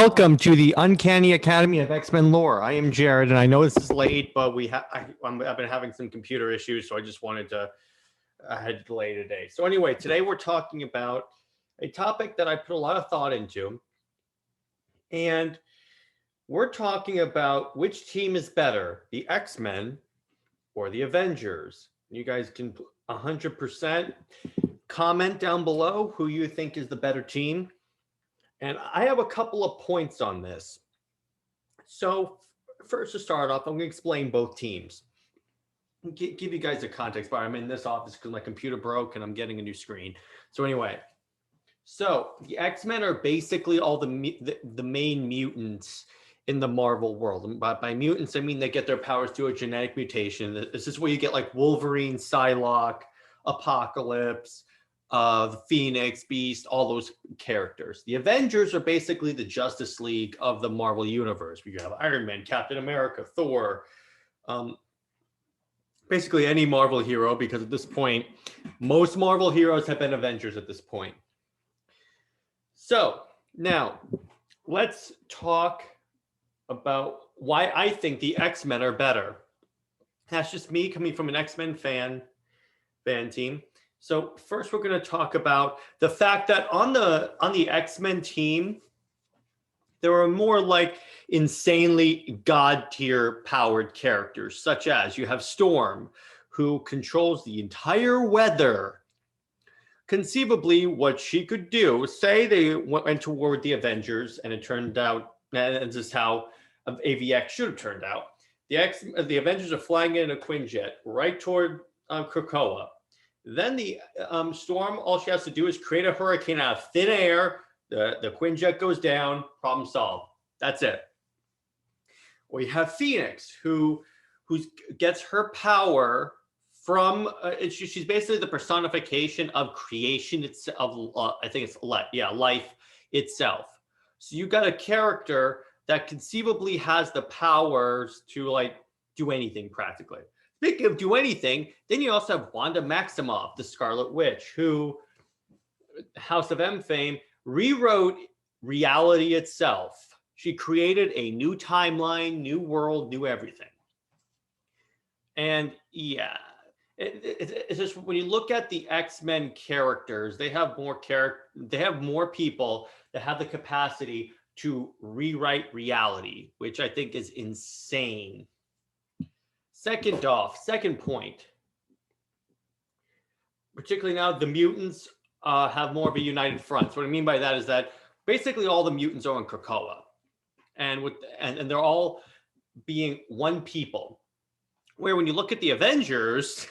Welcome to the Uncanny Academy of X-Men lore. I am Jared, and I know this is late, but I've been having some computer issues, so I just wanted to I had to delay today. So anyway, today we're talking about a topic that I put a lot of thought into, and we're talking about which team is better, the X-Men or the Avengers. You guys can 100% comment down below who you think is the better team. And I have a couple of points on this. So first, to start off, I'm going to explain both teams. Give you guys a context, but I'm in this office because my computer broke and I'm getting a new screen. So anyway, so the X-Men are basically all the main mutants in the Marvel world. And by mutants, I mean they get their powers through a genetic mutation. This is where you get like Wolverine, Psylocke, Apocalypse, the Phoenix, Beast, all those characters. The Avengers are basically the Justice League of the Marvel Universe. You have Iron Man, Captain America, Thor, basically any Marvel hero, because at this point, most Marvel heroes have been Avengers at this point. So now, let's talk about why I think the X-Men are better. That's just me coming from an X-Men fan team. So first, we're going to talk about the fact that on the X-Men team, there are more like insanely god tier powered characters, such as you have Storm, who controls the entire weather. Conceivably, what she could do, say they went to war with the Avengers, and it turned out, and this is how AVX should have turned out. The Avengers are flying in a Quinjet right toward Krakoa. Then the Storm, all she has to do is create a hurricane out of thin air. The Quinjet goes down, problem solved. That's it. We have Phoenix, who gets her power from, she's basically the personification of creation itself, I think it's life itself. So you got a character that conceivably has the powers to like do anything practically. Speaking of do anything, then you also have Wanda Maximoff, the Scarlet Witch, who, House of M fame, rewrote reality itself. She created a new timeline, new world, new everything. And yeah, it's just when you look at the X-Men characters, they have more people that have the capacity to rewrite reality, which I think is insane. Second point, particularly now, the mutants have more of a united front. So what I mean by that is that basically all the mutants are in Krakoa, and they're all being one people. Where when you look at the Avengers,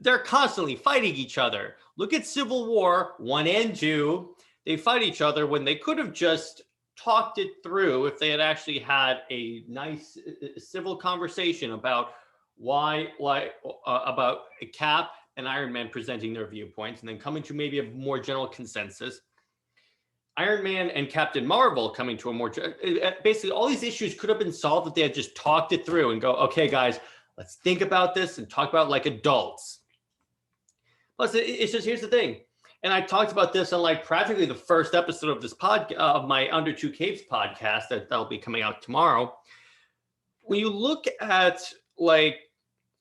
they're constantly fighting each other. Look at Civil War 1 and 2. They fight each other when they could have just talked it through if they had actually had a nice civil conversation about about Cap and Iron Man presenting their viewpoints and then coming to maybe a more general consensus. Iron Man and Captain Marvel coming to a more, basically all these issues could have been solved if they had just talked it through and go, okay, guys, let's think about this and talk about it like adults. Plus, it's just, here's the thing. And I talked about this on like practically the first episode of this of my Under Two Capes podcast that'll be coming out tomorrow. When you look at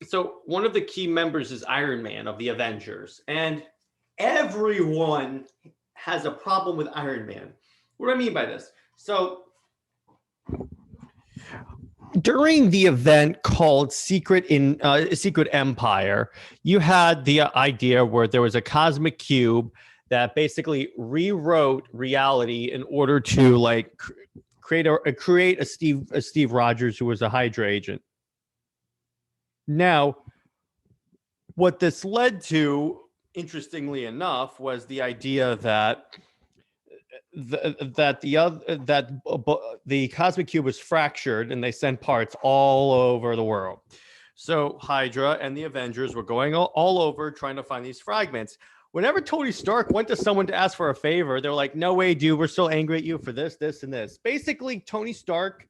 so one of the key members is Iron Man of the Avengers, and everyone has a problem with Iron Man. What do I mean by this? So during the event called Secret Empire, you had the idea where there was a cosmic cube that basically rewrote reality in order to like create a Steve Rogers who was a Hydra agent. Now, what this led to, interestingly enough, was the idea that the cosmic cube was fractured and they sent parts all over the world. So Hydra and the Avengers were going all over trying to find these fragments. Whenever Tony Stark went to someone to ask for a favor, they're like, no way, dude, we're still angry at you for this, this, and this. Basically, Tony Stark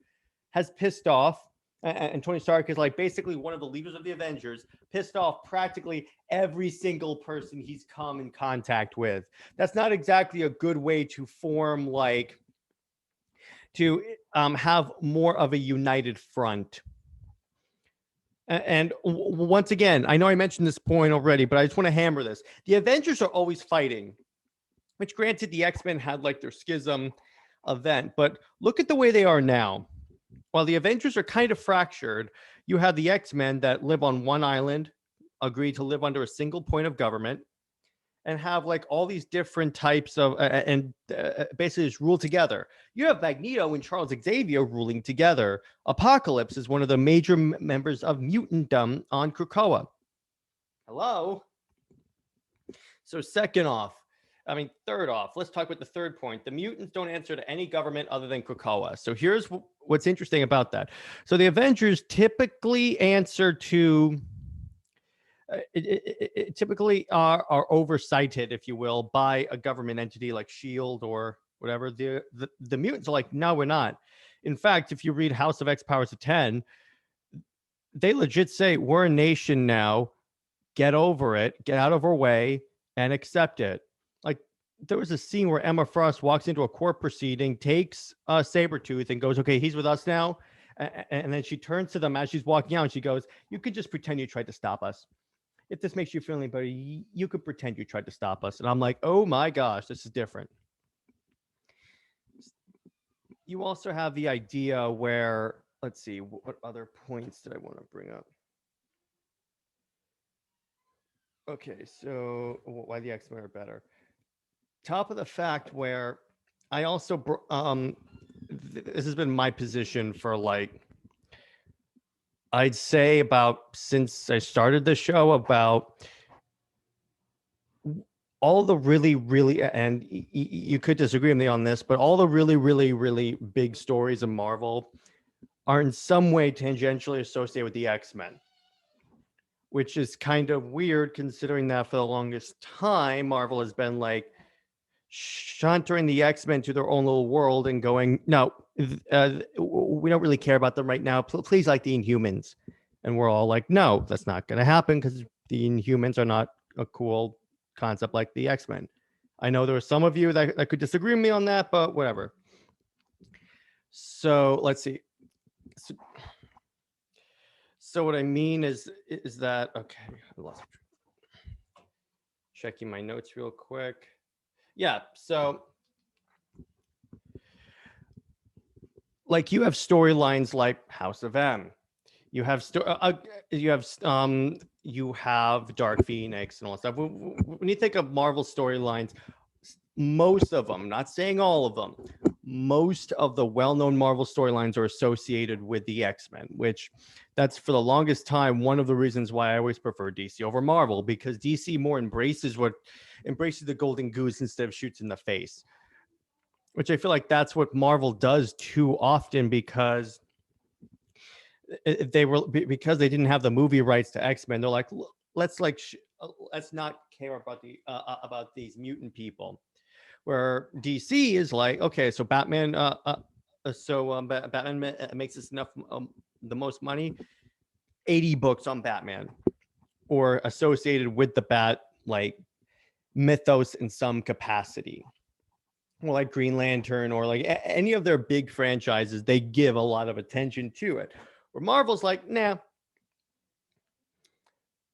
has pissed off, and Tony Stark is like basically one of the leaders of the Avengers, pissed off practically every single person he's come in contact with. That's not exactly a good way to form like to have more of a united front. And once again, I know I mentioned this point already, but I just want to hammer this. The Avengers are always fighting, which granted the X-Men had like their schism event, but look at the way they are now. While the Avengers are kind of fractured, you have the X-Men that live on one island, agree to live under a single point of government, and have like all these different types of basically just rule together. You have Magneto and Charles Xavier ruling together. Apocalypse is one of the major members of mutantdom on Krakoa. Hello? So third off, let's talk about the third point. The mutants don't answer to any government other than Krakoa. So here's what's interesting about that. So the Avengers typically answer to typically are oversighted, if you will, by a government entity like SHIELD or whatever. The mutants are like, no, we're not. In fact, if you read House of X Powers of 10, they legit say, we're a nation now. Get over it. Get out of our way and accept it. Like, there was a scene where Emma Frost walks into a court proceeding, takes Sabretooth and goes, okay, he's with us now. And then she turns to them as she's walking out and she goes, you could just pretend you tried to stop us. If this makes you feel any better, you could pretend you tried to stop us. And I'm like, oh my gosh, this is different. You also have the idea where, let's see, what other points did I want to bring up? Okay, so why the X-Men are better. Top of the fact where I also, this has been my position for like, I'd say about since I started the show, about all the really, and you could disagree with me on this, but all the really big stories of Marvel are in some way tangentially associated with the X-Men, which is kind of weird considering that for the longest time, Marvel has been like shuntering the X-Men to their own little world and going, no, we don't really care about them right now. Please like the Inhumans. And we're all like, no, that's not going to happen because the Inhumans are not a cool concept like the X-Men. I know there are some of you that could disagree with me on that, but whatever. So let's see. So what I mean is that, okay, I lost checking my notes real quick. Yeah, so like you have storylines like House of M. You have you have Dark Phoenix and all that stuff. When you think of Marvel storylines, most of them, not saying all of them, most of the well-known Marvel storylines are associated with the X-Men, which that's for the longest time one of the reasons why I always prefer DC over Marvel, because DC more embraces the golden goose instead of shoots in the face, which I feel like that's what Marvel does too often, because they didn't have the movie rights to X-Men. They're like, let's not care about these mutant people. Where DC is like, okay, so Batman, Batman makes us enough, the most money, 80 books on Batman, or associated with the Bat like mythos in some capacity, or like Green Lantern, or like any of their big franchises, they give a lot of attention to it. Where Marvel's like, nah.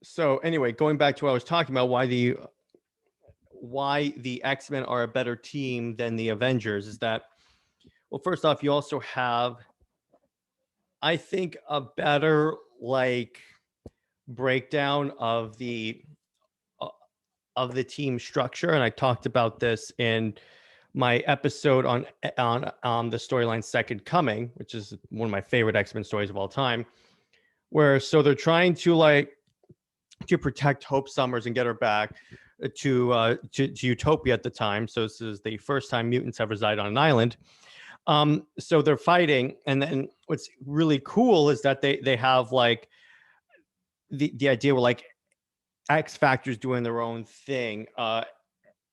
So anyway, going back to what I was talking about, why the X-Men are a better team than the Avengers is that, well, first off, you also have, I think, a better like breakdown of the team structure, and I talked about this in my episode on the storyline Second Coming, which is one of my favorite X-Men stories of all time, where so they're trying to protect Hope Summers and get her back to Utopia at the time. So this is the first time mutants have resided on an island. So they're fighting, and then what's really cool is that they have like the idea where like X Factor's doing their own thing,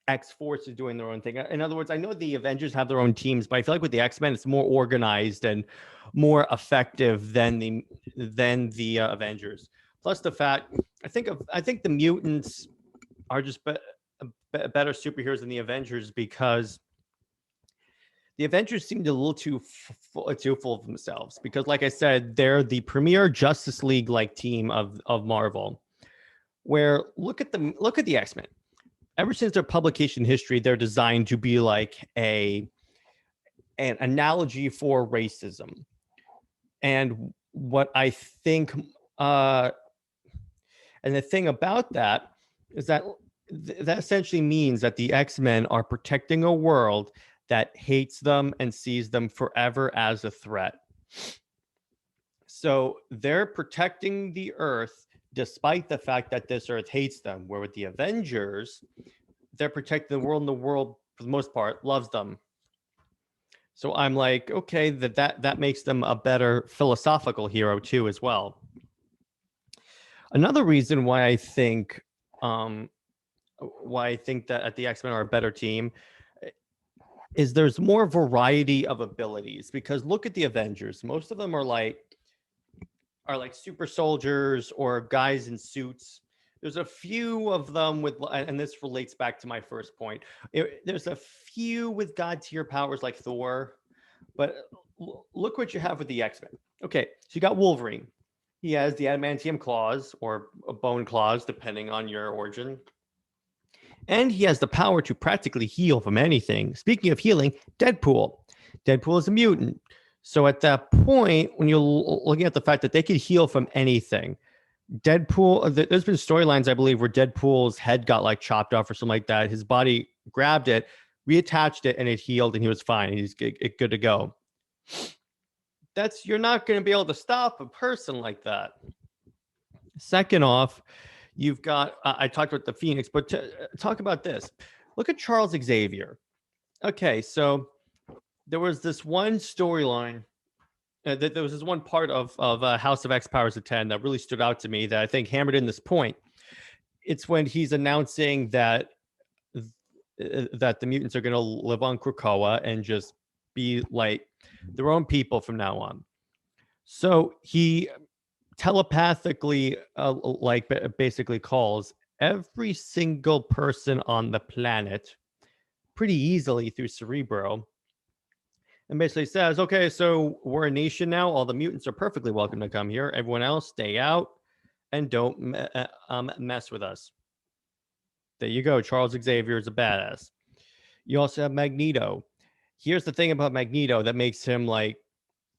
X Force is doing their own thing. In other words, I know the Avengers have their own teams, but I feel like with the X-Men, it's more organized and more effective than the Avengers. Plus the fact, I think the mutants are just better superheroes than the Avengers, because the Avengers seemed a little too full of themselves because, like I said, they're the premier Justice League like team of Marvel. Where look at the X-Men. Ever since their publication history, they're designed to be like an analogy for racism. And what I think, and the thing about that is that that essentially means that the X-Men are protecting a world that hates them and sees them forever as a threat. So they're protecting the Earth despite the fact that this Earth hates them. Where with the Avengers, they're protecting the world, and the world, for the most part, loves them. So I'm like, okay, that makes them a better philosophical hero too, as well. Another reason why I think that the X-Men are a better team is there's more variety of abilities, because look at the Avengers. Most of them are like super soldiers or guys in suits. There's a few of them with, and this relates back to my first point. There's a few with god tier powers like Thor, but look what you have with the X-Men. Okay, so you got Wolverine. He has the adamantium claws or bone claws, depending on your origin. And he has the power to practically heal from anything. Speaking of healing, Deadpool. Deadpool is a mutant. So at that point, when you're looking at the fact that they could heal from anything, Deadpool, there's been storylines, I believe, where Deadpool's head got like chopped off or something like that. His body grabbed it, reattached it, and it healed, and he was fine. He's good to go. You're not going to be able to stop a person like that. Second off, you've got, I talked about the Phoenix, but talk about this. Look at Charles Xavier. Okay, so there was this one storyline, there was this one part of House of X Powers of 10 that really stood out to me that I think hammered in this point. It's when he's announcing that the mutants are going to live on Krakoa and just be like their own people from now on. So he telepathically basically calls every single person on the planet pretty easily through Cerebro, and basically says, okay, so we're a nation now. All the mutants are perfectly welcome to come here. Everyone else, stay out and don't mess with us. There you go. Charles Xavier is a badass. You also have Magneto. Here's the thing about Magneto that makes him like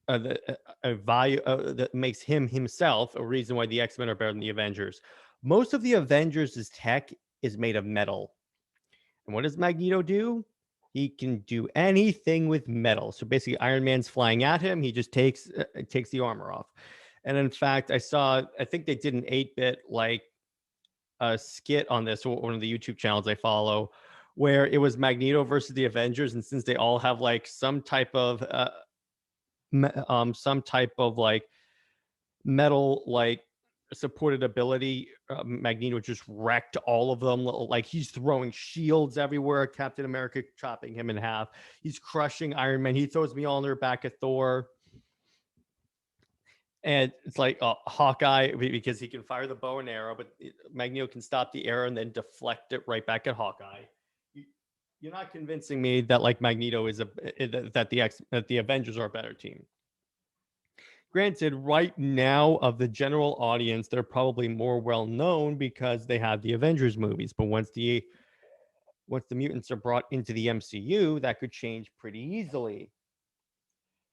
that makes him himself a reason why the X-Men are better than the Avengers. Most of the Avengers' tech is made of metal. And what does Magneto do? He can do anything with metal. So basically, Iron Man's flying at him. He just takes the armor off. And in fact, I think they did an 8-bit like a skit on this, one of the YouTube channels I follow, where it was Magneto versus the Avengers. And since they all have like some type of like metal like supported ability, Magneto just wrecked all of them. Like he's throwing shields everywhere. Captain America chopping him in half. He's crushing Iron Man. He throws Mjolnir back at Thor. And it's like Hawkeye, because he can fire the bow and arrow, but Magneto can stop the arrow and then deflect it right back at Hawkeye. You're not convincing me that like Magneto is that the Avengers are a better team. Granted, right now of the general audience, they're probably more well known because they have the Avengers movies. But once the mutants are brought into the MCU, that could change pretty easily.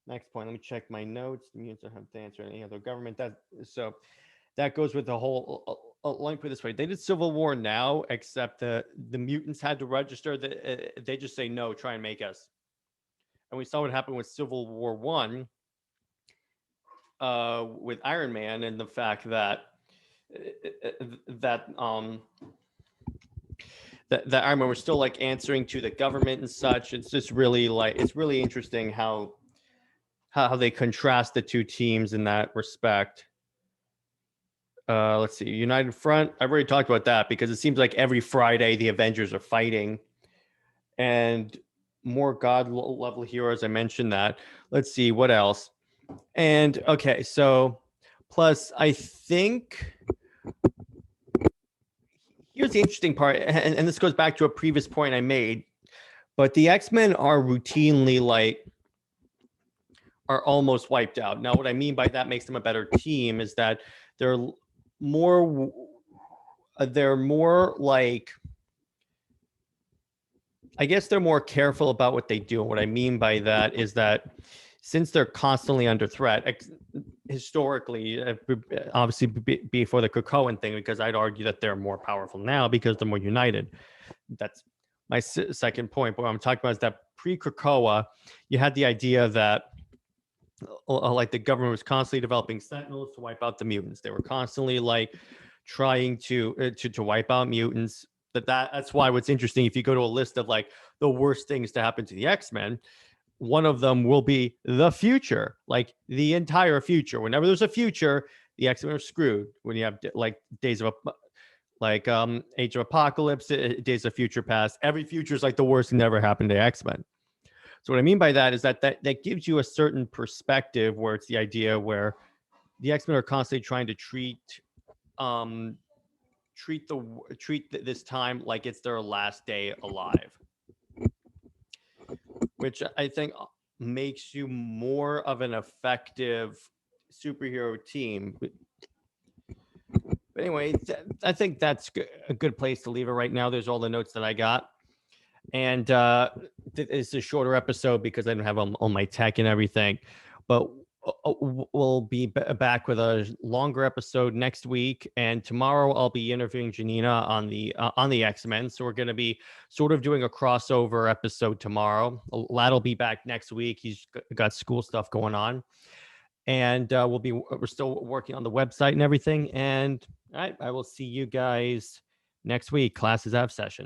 Next point, let me check my notes. The mutants don't have to answer any other government. That goes with the whole. Let me put it this way: they did Civil War now, except the mutants had to register. They just say no, try and make us. And we saw what happened with Civil War 1. With Iron Man, and the fact that Iron Man was still like answering to the government and such. It's just really it's really interesting how they contrast the two teams in that respect. Let's see, United Front. I've already talked about that because it seems like every Friday the Avengers are fighting, and more god level heroes. I mentioned that. Let's see what else. And okay, so plus I think here's the interesting part, and this goes back to a previous point I made. But the X-Men are routinely are almost wiped out. Now, what I mean by that makes them a better team is that they're more like, I guess they're more careful about what they do. And what I mean by that is that since they're constantly under threat, historically, obviously before the Krakoan thing, because I'd argue that they're more powerful now because they're more united. That's my second point. But what I'm talking about is that pre-Krakoa, you had the idea that like the government was constantly developing sentinels to wipe out the mutants. They were constantly like trying to wipe out mutants. That's why what's interesting, if you go to a list of like the worst things to happen to the X-Men, one of them will be the future, like the entire future. Whenever there's a future, the X-Men are screwed. When you have like Age of Apocalypse, Days of Future Past, every future is like the worst thing that ever happened to X-Men. So what I mean by that is that gives you a certain perspective where it's the idea where the X-Men are constantly trying to treat this time like it's their last day alive, which I think makes you more of an effective superhero team. But anyway, I think that's a good place to leave it right now. There's all the notes that I got. And it's a shorter episode because I don't have all my tech and everything. But we'll be back with a longer episode next week. And tomorrow I'll be interviewing Janina on the X-Men. So we're going to be sort of doing a crossover episode tomorrow. Lad'll be back next week. He's got school stuff going on. And we're still working on the website and everything. And all right, I will see you guys next week. Classes have session.